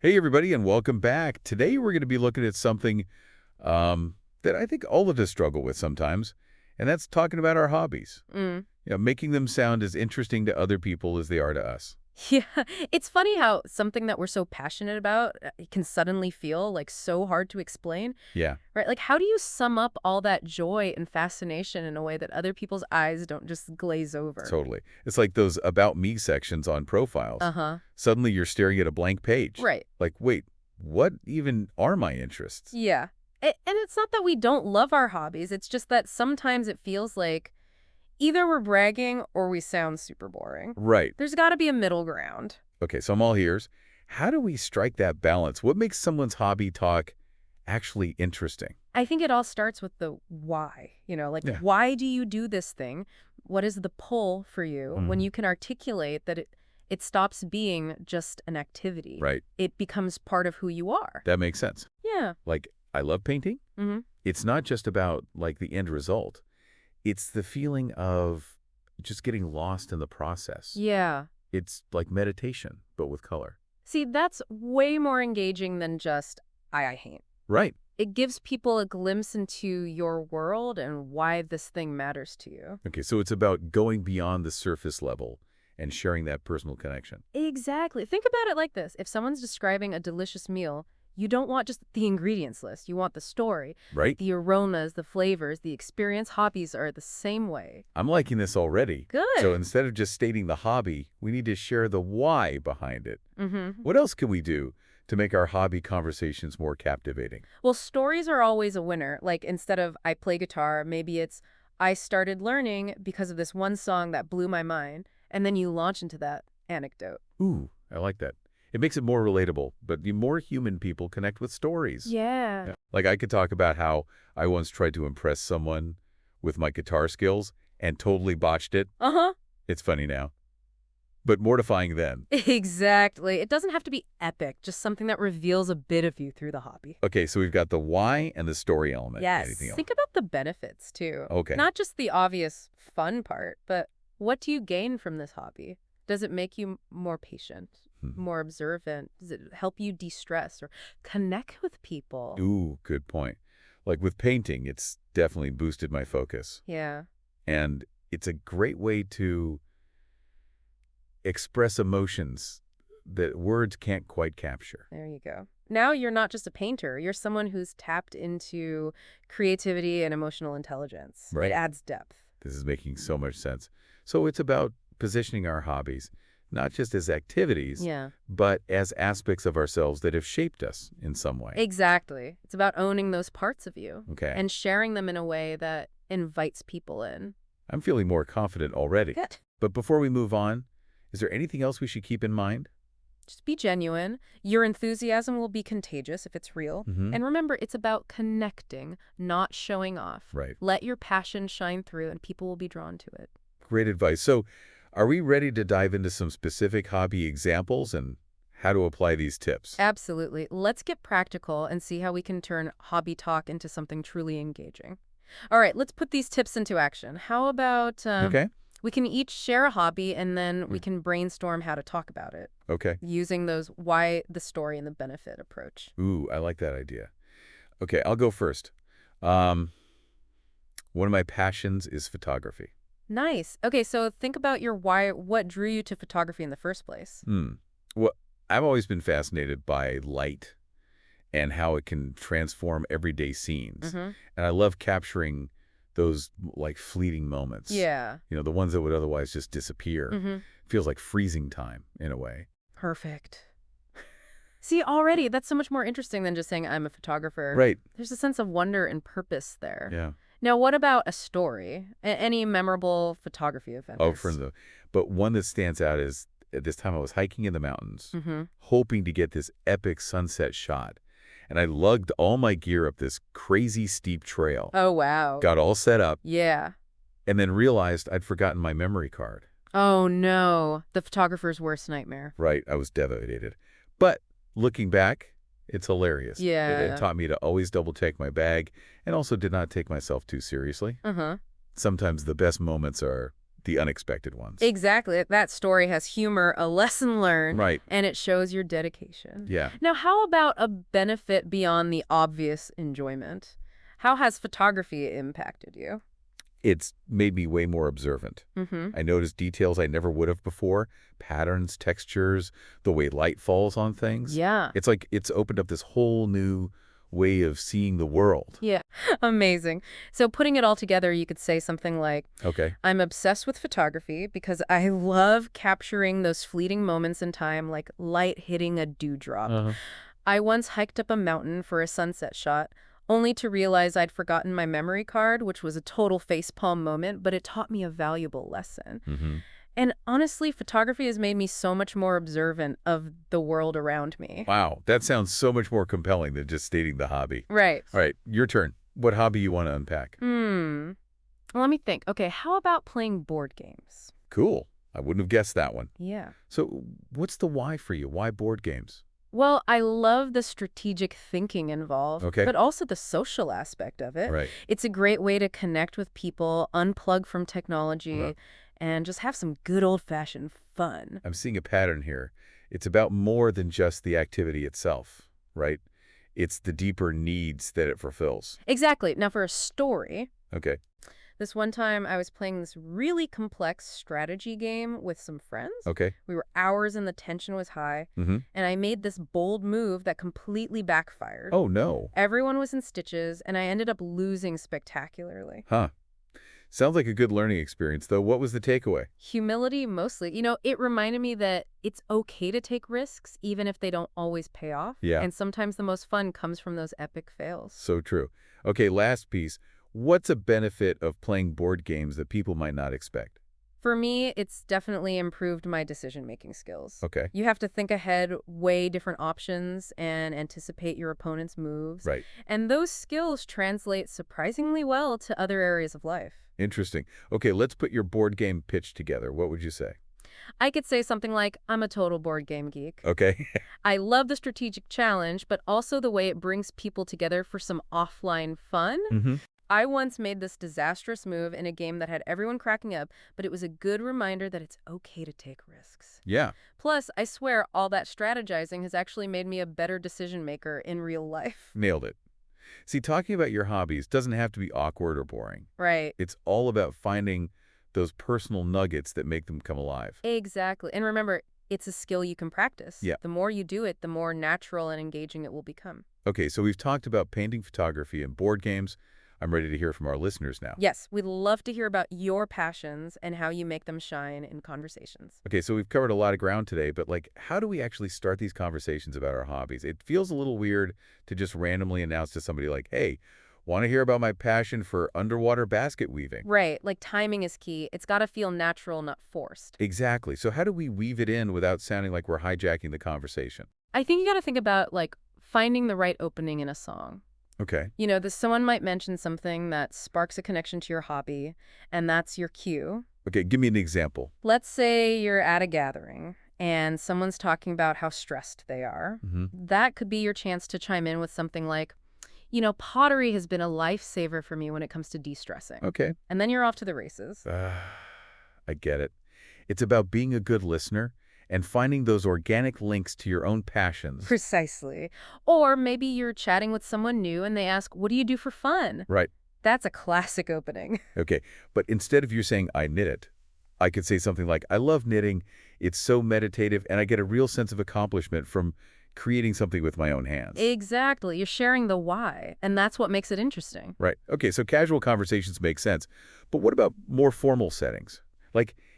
Hey, everybody, and welcome back. Today, we're going to be looking at something that I think all of us struggle with sometimes, and that's talking about our hobbies. Mm. Making them sound as interesting to other people as they are to us. Yeah, it's funny how something that we're so passionate about can suddenly feel like so hard to explain, Yeah, right? Like, how do you sum up all that joy and fascination in a way that other people's eyes don't just glaze over? totally. It's like those About Me sections on profiles. Uh-huh. Suddenly, you're staring at a blank page. Right. Like, wait, what even are my interests? Yeah. And it's not that we don't love our hobbies. It's just that sometimes it feels like either we're bragging or we sound super boring. Right. There's got to be a middle ground. Okay, so I'm all ears. How do we strike that balance? What makes someone's hobby talk actually interesting? I think it all starts with the why. Like, Yeah. why do you do this thing? What is the pull for you? When Mhm. you can articulate that it stops being just an activity. Right. It becomes part of who you are. That makes sense. Yeah. Like, I love painting. Mm-hmm. It's not just about, like, the end result. It's the feeling of just getting lost in the process. Yeah. It's like meditation, but with color. See, that's way more engaging than just I hate. Right. It gives people a glimpse into your world and why this thing matters to you. Okay, so it's about going beyond the surface level and sharing that personal connection. Exactly. Think about it like this. If someone's describing a delicious meal, you don't want just the ingredients list. You want the story, Right? the aromas, the flavors, the experience. Hobbies are the same way. I'm liking this already. Good. So instead of just stating the hobby, we need to share the why behind it. Mm-hmm. What else can we do to make our hobby conversations more captivating? Well, stories are always a winner. Like, instead of I play guitar, maybe it's I started learning because of this one song that blew my mind. And then you launch into that anecdote. Ooh, I like that. It makes it more relatable, but the more human people connect with stories. Yeah. Yeah. Like I could talk about how I once tried to impress someone with my guitar skills and totally botched it. Uh-huh. It's funny now, but mortifying then. Exactly. It doesn't have to be epic, just something that reveals a bit of you through the hobby. Okay, so we've got the why and the story element. Yes. Anything else? Think about the benefits, too. Okay. Not just the obvious fun part, but what do you gain from this hobby? Does it make you more patient, more observant? Does it help you de-stress or connect with people? Ooh, good point. Like with painting, it's definitely boosted my focus. Yeah. And it's a great way to express emotions that words can't quite capture. There you go. Now you're not just a painter. You're someone who's tapped into creativity and emotional intelligence. It Right. adds depth. This is making so much sense. So it's about positioning our hobbies, not just as activities, Yeah. but as aspects of ourselves that have shaped us in some way. Exactly. It's about owning those parts of you Okay. and sharing them in a way that invites people in. I'm feeling more confident already. Good. But before we move on, is there anything else we should keep in mind? Just be genuine. Your enthusiasm will be contagious if it's real. Mm-hmm. And remember, it's about connecting, not showing off. Right. Let your passion shine through and people will be drawn to it. Great advice. So are we ready to dive into some specific hobby examples and how to apply these tips? Absolutely. Let's get practical and see how we can turn hobby talk into something truly engaging. All right, let's put these tips into action. How about Okay. we can each share a hobby and then we can brainstorm how to talk about it Okay. using those why, the story, and the benefit approach. Ooh, I like that idea. Okay, I'll go first. Um, One of my passions is photography. Nice. Okay, so think about your why, what drew you to photography in the first place? Well, I've always been fascinated by light and how it can transform everyday scenes. Mm-hmm. And I love capturing those like fleeting moments. Yeah. The ones that would otherwise just disappear. Mm-hmm. Feels like freezing time in a way. Perfect. See, already, that's so much more interesting than just saying I'm a photographer. Right. There's a sense of wonder and purpose there. Yeah. Now, what about a story? Any memorable photography events? Oh, but one that stands out is at this time I was hiking in the mountains, Mm-hmm. hoping to get this epic sunset shot. And I lugged all my gear up this crazy steep trail. Oh, wow. Got all set up, Yeah. and then realized I'd forgotten my memory card. Oh, no. The photographer's worst nightmare. Right, I was devastated. But looking back, it's hilarious. Yeah. It taught me to always double-check my bag and also did not take myself too seriously. Uh-huh. Sometimes the best moments are the unexpected ones. Exactly. That story has humor, a lesson learned, Right. and it shows your dedication. Yeah. Now, how about a benefit beyond the obvious enjoyment? How has photography impacted you? It's made me way more observant. Mm-hmm. I noticed details I never would have before, patterns, textures, the way light falls on things. Yeah. It's like it's opened up this whole new way of seeing the world. Yeah. Amazing. So putting it all together, you could say something like, Okay. I'm obsessed with photography because I love capturing those fleeting moments in time, like light hitting a dewdrop. Uh-huh. I once hiked up a mountain for a sunset shot, only to realize I'd forgotten my memory card, which was a total facepalm moment, but it taught me a valuable lesson. Mm-hmm. And honestly, photography has made me so much more observant of the world around me. Wow, that sounds so much more compelling than just stating the hobby. Right. All right, your turn. What hobby you want to unpack? Let me think. Okay, how about playing board games? Cool. I wouldn't have guessed that one. Yeah. So what's the why for you? Why board games? Well, I love the strategic thinking involved, Okay. but also the social aspect of it. Right. It's a great way to connect with people, unplug from technology, Uh-huh. and just have some good old-fashioned fun. I'm seeing a pattern here. It's about more than just the activity itself, right? It's the deeper needs that it fulfills. Exactly. Now, for a story, Okay. this one time I was playing this really complex strategy game with some friends. Okay. We were hours and the tension was high, Mm-hmm. and I made this bold move that completely backfired. Oh, no. Everyone was in stitches, and I ended up losing spectacularly. Huh. Sounds like a good learning experience, though. What was the takeaway? Humility, mostly. You know, it reminded me that it's okay to take risks, even if they don't always pay off. Yeah. And sometimes the most fun comes from those epic fails. So true. Okay, last piece. What's a benefit of playing board games that people might not expect? For me, it's definitely improved my decision-making skills. Okay. You have to think ahead, weigh different options, and anticipate your opponent's moves. Right. And those skills translate surprisingly well to other areas of life. Interesting. Okay, let's put your board game pitch together. What would you say? I could say something like, I'm a total board game geek. Okay. I love the strategic challenge, but also the way it brings people together for some offline fun. Mm-hmm. I once made this disastrous move in a game that had everyone cracking up, but it was a good reminder that it's okay to take risks. Yeah. Plus, I swear all that strategizing has actually made me a better decision maker in real life. Nailed it. See, talking about your hobbies doesn't have to be awkward or boring. Right. It's all about finding those personal nuggets that make them come alive. Exactly. And remember, it's a skill you can practice. Yeah. The more you do it, the more natural and engaging it will become. Okay, so we've talked about painting, photography, and board games. I'm ready to hear from our listeners now. Yes, we'd love to hear about your passions and how you make them shine in conversations. Okay, so we've covered a lot of ground today, but how do we actually start these conversations about our hobbies? It feels a little weird to just randomly announce to somebody like, hey, want to hear about my passion for underwater basket weaving? Right, like timing is key. It's got to feel natural, not forced. Exactly. So how do we weave it in without sounding like we're hijacking the conversation? I think you got to think about, finding the right opening in a song. Okay. You know, someone might mention something that sparks a connection to your hobby, and that's your cue. Okay, give me an example. Let's say you're at a gathering, and someone's talking about how stressed they are. Mm-hmm. That could be your chance to chime in with something like, you know, pottery has been a lifesaver for me when it comes to de-stressing. Okay. And then you're off to the races. I get it. It's about being a good listener and finding those organic links to your own passions. Precisely. Or maybe you're chatting with someone new and they ask, what do you do for fun? Right. That's a classic opening. Okay. But instead of you saying, I knit it, I could say something like, I love knitting. It's so meditative, and I get a real sense of accomplishment from creating something with my own hands. Exactly. You're sharing the why, and that's what makes it interesting. Right. Okay, so casual conversations make sense. But what about more formal settings?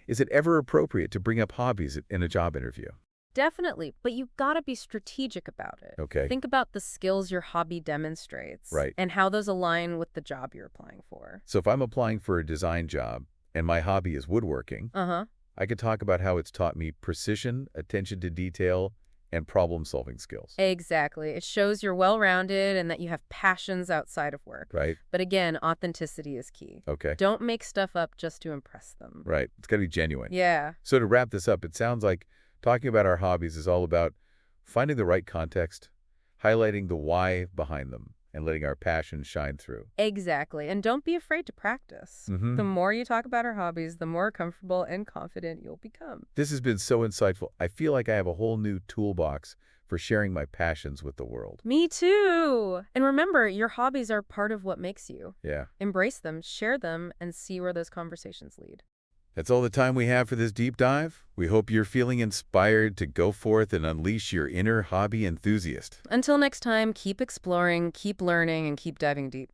Is it ever appropriate to bring up hobbies in a job interview? Definitely, but you've got to be strategic about it. Okay. Think about the skills your hobby demonstrates. Right. And how those align with the job you're applying for. So if I'm applying for a design job and my hobby is woodworking, Uh-huh. I could talk about how it's taught me precision, attention to detail, and problem-solving skills. Exactly. It shows you're well-rounded and that you have passions outside of work. Right? But again, authenticity is key. Okay. Don't make stuff up just to impress them. Right. It's got to be genuine. Yeah. So to wrap this up, it sounds like talking about our hobbies is all about finding the right context, highlighting the why behind them, and letting our passion shine through. Exactly. And don't be afraid to practice. Mm-hmm. The more you talk about our hobbies, the more comfortable and confident you'll become. This has been so insightful. I feel like I have a whole new toolbox for sharing my passions with the world. Me too. And remember, your hobbies are part of what makes you. Yeah. Embrace them, share them, and see where those conversations lead. That's all the time we have for this deep dive. We hope you're feeling inspired to go forth and unleash your inner hobby enthusiast. Until next time, keep exploring, keep learning, and keep diving deep.